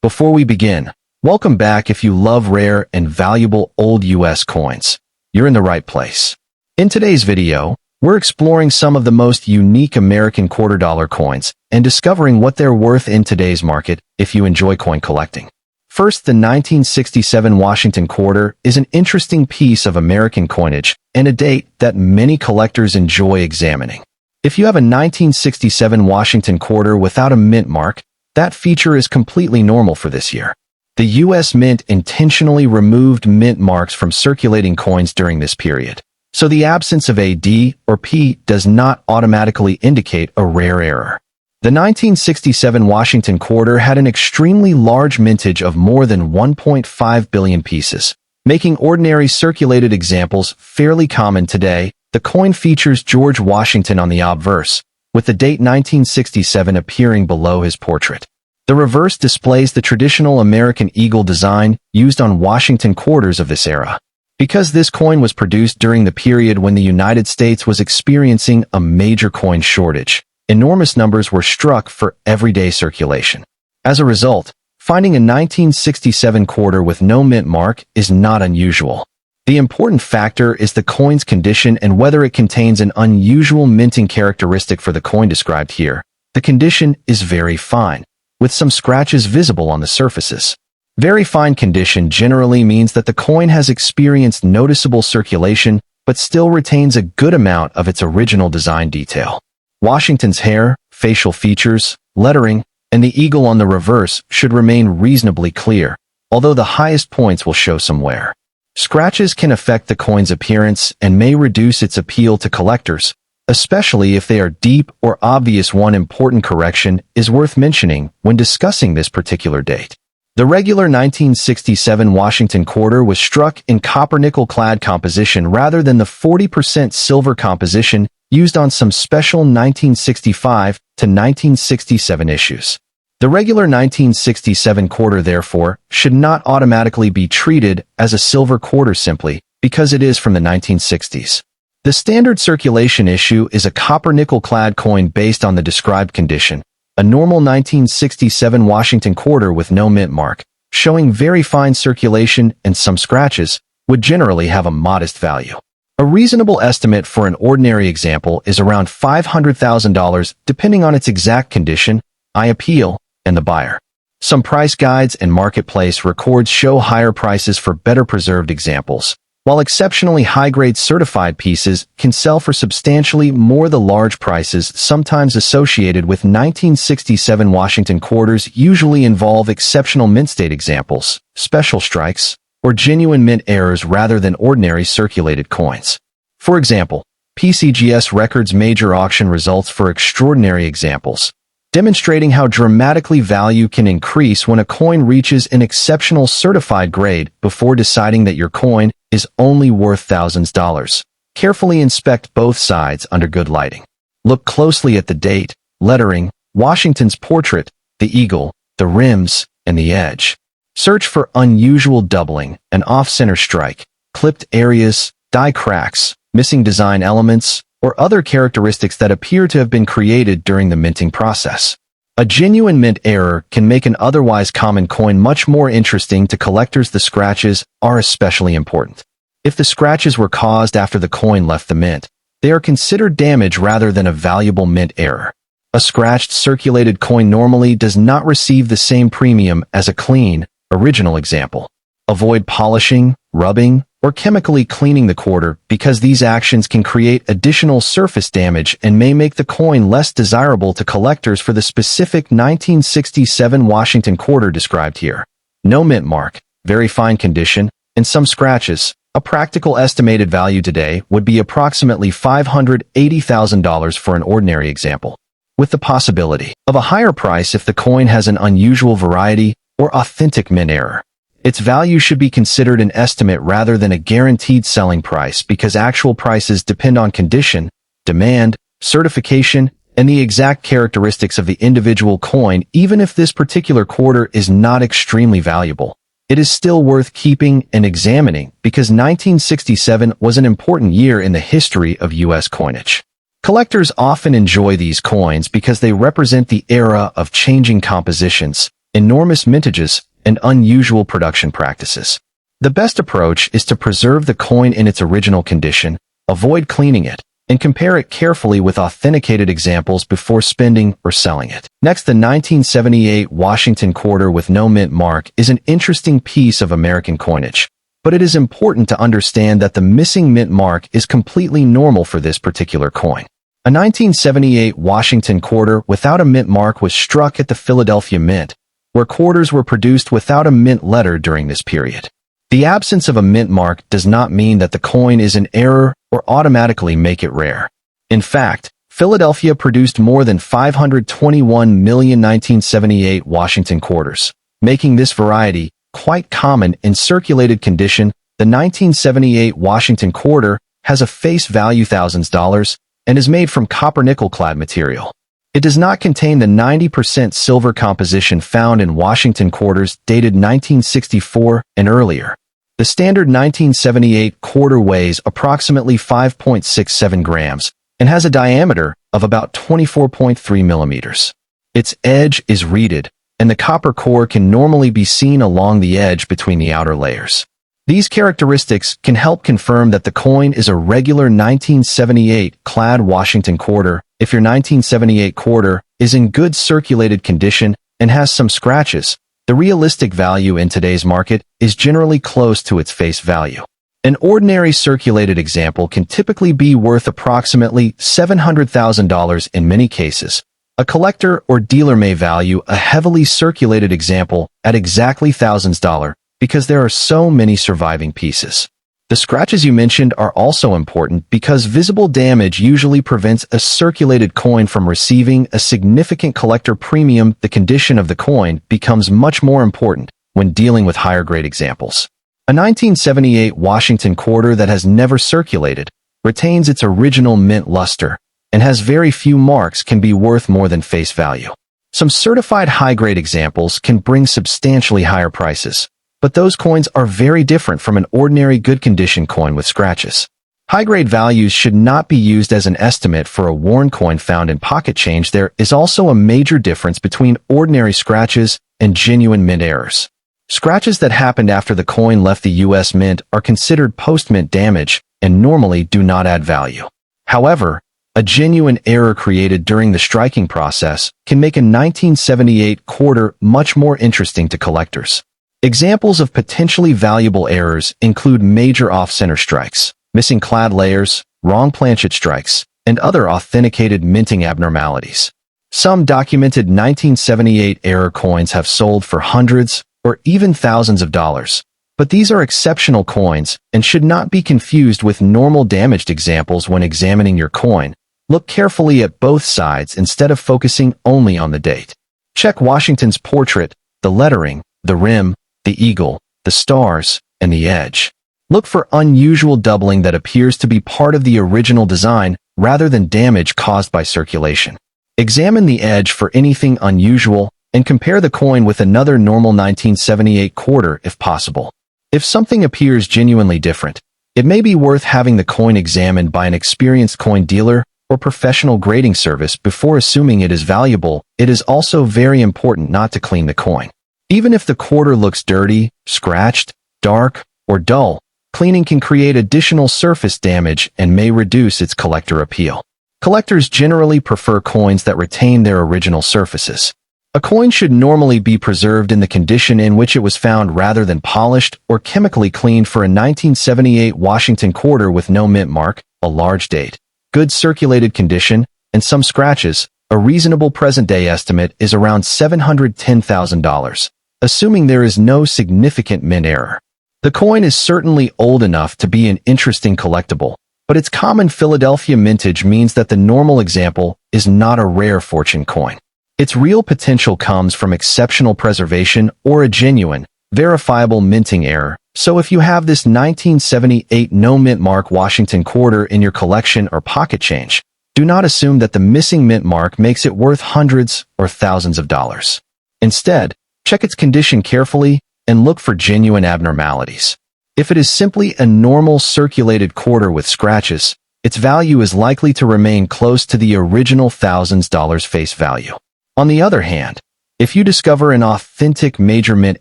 Before we begin, welcome back. If you love rare and valuable old US coins, you're in the right place. In today's video, we're exploring some of the most unique American quarter-dollar coins and discovering what they're worth in today's market if you enjoy coin collecting. First, the 1967 Washington quarter is an interesting piece of American coinage and a date that many collectors enjoy examining. If you have a 1967 Washington quarter without a mint mark, that feature is completely normal for this year. The U.S. Mint intentionally removed mint marks from circulating coins during this period, so the absence of a D or P does not automatically indicate a rare error. The 1967 Washington quarter had an extremely large mintage of more than 1.5 billion pieces, making ordinary circulated examples fairly common today. The coin features George Washington on the obverse, with the date 1967 appearing below his portrait. The reverse displays the traditional American eagle design used on Washington quarters of this era. Because this coin was produced during the period when the United States was experiencing a major coin shortage, enormous numbers were struck for everyday circulation. As a result, finding a 1967 quarter with no mint mark is not unusual. The important factor is the coin's condition and whether it contains an unusual minting characteristic for the coin described here. The condition is very fine, with some scratches visible on the surfaces. Very fine condition generally means that the coin has experienced noticeable circulation but still retains a good amount of its original design detail. Washington's hair, facial features, lettering, and the eagle on the reverse should remain reasonably clear, although the highest points will show some wear. Scratches can affect the coin's appearance and may reduce its appeal to collectors, especially if they are deep or obvious. One important correction is worth mentioning when discussing this particular date. The regular 1967 Washington quarter was struck in copper-nickel-clad composition rather than the 40% silver composition used on some special 1965 to 1967 issues. The regular 1967 quarter, therefore, should not automatically be treated as a silver quarter simply because it is from the 1960s. The standard circulation issue is a copper-nickel-clad coin based on the described condition, a normal 1967 Washington quarter with no mint mark, showing very fine circulation and some scratches, would generally have a modest value. A reasonable estimate for an ordinary example is around $500,000 depending on its exact condition, eye appeal, and the buyer. Some price guides and marketplace records show higher prices for better preserved examples, while exceptionally high-grade certified pieces can sell for substantially more. The large prices sometimes associated with 1967 Washington quarters usually involve exceptional mint state examples, special strikes, or genuine mint errors rather than ordinary circulated coins. For example, PCGS records major auction results for extraordinary examples, demonstrating how dramatically value can increase when a coin reaches an exceptional certified grade before deciding that your coin is only worth thousands of dollars. Carefully inspect both sides under good lighting. Look closely at the date, lettering, Washington's portrait, the eagle, the rims, and the edge. Search for unusual doubling, an off-center strike, clipped areas, die cracks, missing design elements, or other characteristics that appear to have been created during the minting process. A genuine mint error can make an otherwise common coin much more interesting to collectors. The scratches are especially important. If the scratches were caused after the coin left the mint, they are considered damage rather than a valuable mint error. A scratched circulated coin normally does not receive the same premium as a clean, original example. Avoid polishing, rubbing, or chemically cleaning the quarter because these actions can create additional surface damage and may make the coin less desirable to collectors. For the specific 1967 Washington quarter described here, no mint mark, very fine condition, and some scratches, a practical estimated value today would be approximately $580,000 for an ordinary example, with the possibility of a higher price if the coin has an unusual variety or authentic mint error. Its value should be considered an estimate rather than a guaranteed selling price because actual prices depend on condition, demand, certification, and the exact characteristics of the individual coin. Even if this particular quarter is not extremely valuable, it is still worth keeping and examining because 1967 was an important year in the history of U.S. coinage. Collectors often enjoy these coins because they represent the era of changing compositions, enormous mintages, and unusual production practices. The best approach is to preserve the coin in its original condition, avoid cleaning it, and compare it carefully with authenticated examples before spending or selling it. Next, the 1978 Washington quarter with no mint mark is an interesting piece of American coinage, but it is important to understand that the missing mint mark is completely normal for this particular coin. A 1978 Washington quarter without a mint mark was struck at the Philadelphia Mint, where quarters were produced without a mint letter during this period. The absence of a mint mark does not mean that the coin is in error or automatically make it rare. In fact, Philadelphia produced more than 521 million 1978 Washington quarters, making this variety quite common in circulated condition. The 1978 Washington quarter has a face value $1,000 and is made from copper-nickel clad material. It does not contain the 90% silver composition found in Washington quarters dated 1964 and earlier. The standard 1978 quarter weighs approximately 5.67 grams and has a diameter of about 24.3 millimeters. Its edge is reeded, and the copper core can normally be seen along the edge between the outer layers. These characteristics can help confirm that the coin is a regular 1978 clad Washington quarter if your 1978 quarter is in good circulated condition and has some scratches. The realistic value in today's market is generally close to its face value. An ordinary circulated example can typically be worth approximately $700,000 in many cases. A collector or dealer may value a heavily circulated example at exactly $1,000 because there are so many surviving pieces. The scratches you mentioned are also important because visible damage usually prevents a circulated coin from receiving a significant collector premium. The condition of the coin becomes much more important when dealing with higher grade examples. A 1978 Washington quarter that has never circulated, retains its original mint luster, and has very few marks can be worth more than face value. Some certified high-grade examples can bring substantially higher prices, but those coins are very different from an ordinary good-condition coin with scratches. High-grade values should not be used as an estimate for a worn coin found in pocket change. There is also a major difference between ordinary scratches and genuine mint errors. Scratches that happened after the coin left the U.S. Mint are considered post-mint damage and normally do not add value. However, a genuine error created during the striking process can make a 1978 quarter much more interesting to collectors. Examples of potentially valuable errors include major off-center strikes, missing clad layers, wrong planchet strikes, and other authenticated minting abnormalities. Some documented 1978 error coins have sold for hundreds or even thousands of dollars, but these are exceptional coins and should not be confused with normal damaged examples. When examining your coin, look carefully at both sides instead of focusing only on the date. Check Washington's portrait, the lettering, the rim, the eagle, the stars, and the edge. Look for unusual doubling that appears to be part of the original design rather than damage caused by circulation. Examine the edge for anything unusual and compare the coin with another normal 1978 quarter if possible. If something appears genuinely different, it may be worth having the coin examined by an experienced coin dealer or professional grading service before assuming it is valuable. It is also very important not to clean the coin. Even if the quarter looks dirty, scratched, dark, or dull, cleaning can create additional surface damage and may reduce its collector appeal. Collectors generally prefer coins that retain their original surfaces. A coin should normally be preserved in the condition in which it was found rather than polished or chemically cleaned. For a 1978 Washington quarter with no mint mark, a large date, good circulated condition, and some scratches, a reasonable present-day estimate is around $710,000, assuming there is no significant mint error. The coin is certainly old enough to be an interesting collectible, but its common Philadelphia mintage means that the normal example is not a rare fortune coin. Its real potential comes from exceptional preservation or a genuine, verifiable minting error. So if you have this 1978 no mint mark Washington quarter in your collection or pocket change, do not assume that the missing mint mark makes it worth hundreds or thousands of dollars. Instead, check its condition carefully and look for genuine abnormalities. If it is simply a normal circulated quarter with scratches, its value is likely to remain close to the original $1,000 face value. On the other hand, If you discover an authentic major mint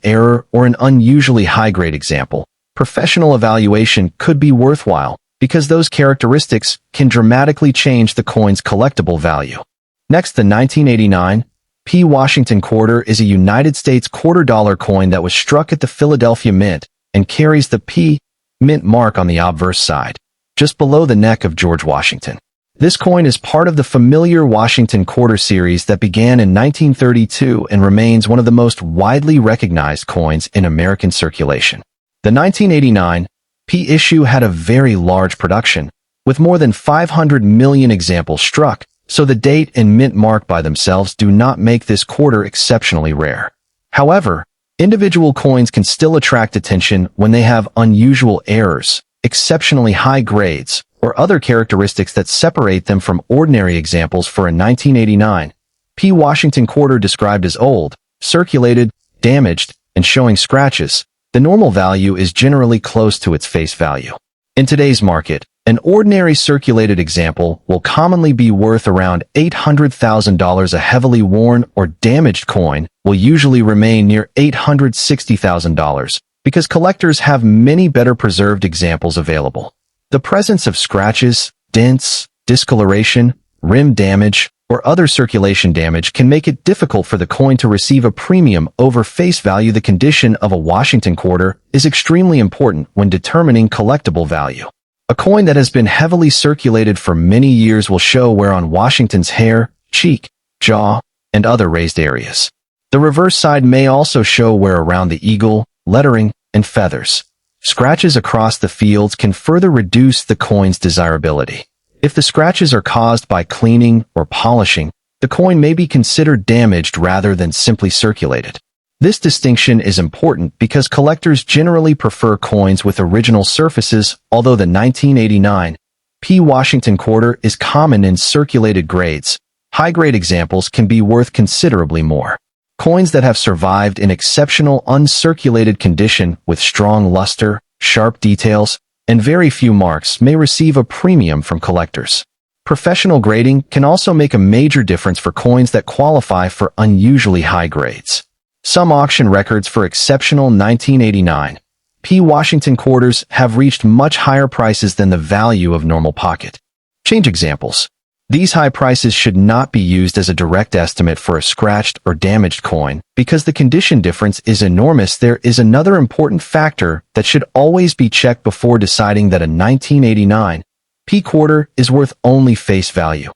error or an unusually high-grade example, professional evaluation could be worthwhile because those characteristics can dramatically change the coin's collectible value. Next, the 1989 P. Washington quarter is a United States quarter-dollar coin that was struck at the Philadelphia Mint and carries the P. Mint mark on the obverse side, just below the neck of George Washington. This coin is part of the familiar Washington quarter series that began in 1932 and remains one of the most widely recognized coins in American circulation. The 1989 P issue had a very large production, with more than 500 million examples struck, so the date and mint mark by themselves do not make this quarter exceptionally rare. However, individual coins can still attract attention when they have unusual errors, exceptionally high grades, or other characteristics that separate them from ordinary examples. For a 1989 P. Washington quarter described as old, circulated, damaged, and showing scratches, the normal value is generally close to its face value. In today's market, an ordinary circulated example will commonly be worth around $800,000. A heavily worn or damaged coin will usually remain near $860,000 because collectors have many better preserved examples available. The presence of scratches, dents, discoloration, rim damage, or other circulation damage can make it difficult for the coin to receive a premium over face value. The condition of a Washington quarter is extremely important when determining collectible value. A coin that has been heavily circulated for many years will show wear on Washington's hair, cheek, jaw, and other raised areas. The reverse side may also show wear around the eagle, lettering, and feathers. Scratches across the fields can further reduce the coin's desirability. If the scratches are caused by cleaning or polishing, the coin may be considered damaged rather than simply circulated. This distinction is important because collectors generally prefer coins with original surfaces, although the 1989 P. Washington quarter is common in circulated grades. High-grade examples can be worth considerably more. Coins that have survived in exceptional uncirculated condition with strong luster, sharp details, and very few marks may receive a premium from collectors. Professional grading can also make a major difference for coins that qualify for unusually high grades. Some auction records for exceptional 1989 P. Washington quarters have reached much higher prices than the value of normal pocket change examples. These high prices should not be used as a direct estimate for a scratched or damaged coin because the condition difference is enormous. There is another important factor that should always be checked before deciding that a 1989 P quarter is worth only face value.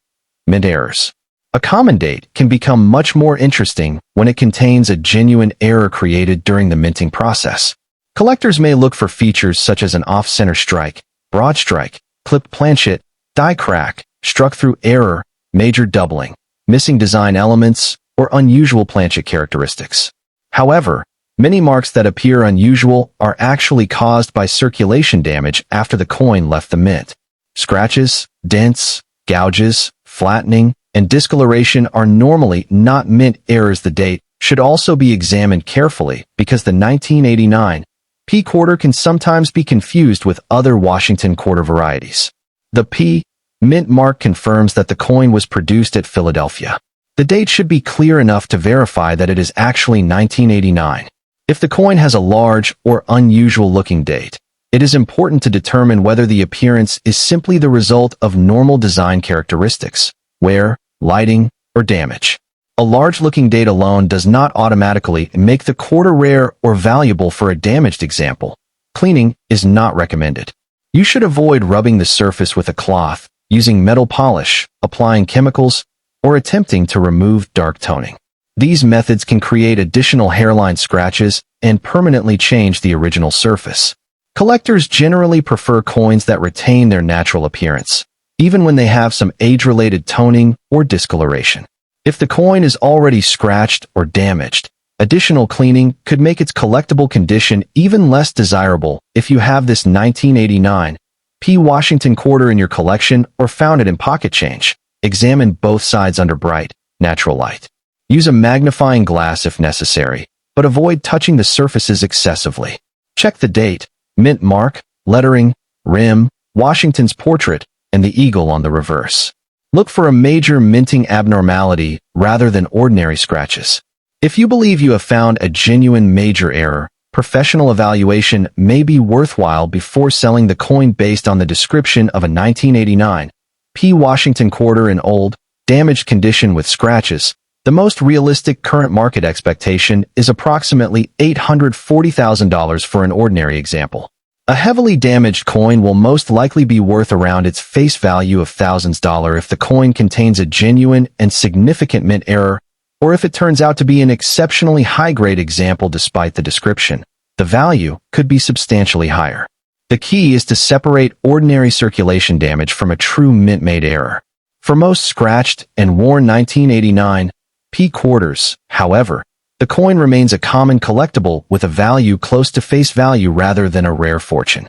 Mint errors. A common date can become much more interesting when it contains a genuine error created during the minting process. Collectors may look for features such as an off-center strike, broad strike, clipped planchet, die crack, struck through error, major doubling, missing design elements, or unusual planchet characteristics. However, many marks that appear unusual are actually caused by circulation damage after the coin left the mint. Scratches, dents, gouges, flattening, and discoloration are normally not mint errors. The date should also be examined carefully because the 1989 P quarter can sometimes be confused with other Washington quarter varieties. The P mint mark confirms that the coin was produced at Philadelphia. The date should be clear enough to verify that it is actually 1989. If the coin has a large or unusual-looking date, it is important to determine whether the appearance is simply the result of normal design characteristics, wear, lighting, or damage. A large-looking date alone does not automatically make the quarter rare or valuable. For a damaged example, cleaning is not recommended. You should avoid rubbing the surface with a cloth, using metal polish, applying chemicals, or attempting to remove dark toning. These methods can create additional hairline scratches and permanently change the original surface. Collectors generally prefer coins that retain their natural appearance, even when they have some age-related toning or discoloration. If the coin is already scratched or damaged, additional cleaning could make its collectible condition even less desirable. If you have this 1989 P. Washington quarter in your collection or found it in pocket change, examine both sides under bright, natural light. Use a magnifying glass if necessary, but avoid touching the surfaces excessively. Check the date, mint mark, lettering, rim, Washington's portrait, and the eagle on the reverse. Look for a major minting abnormality rather than ordinary scratches. If you believe you have found a genuine major error, professional evaluation may be worthwhile before selling the coin based on the description of a 1989 P. Washington quarter in old, damaged condition with scratches. The most realistic current market expectation is approximately $840,000 for an ordinary example. A heavily damaged coin will most likely be worth around its face value of thousands of dollars if the coin contains a genuine and significant mint error, or if it turns out to be an exceptionally high-grade example despite the description. The value could be substantially higher. The key is to separate ordinary circulation damage from a true mint-made error. For most scratched and worn 1989 P quarters, however, the coin remains a common collectible with a value close to face value rather than a rare fortune.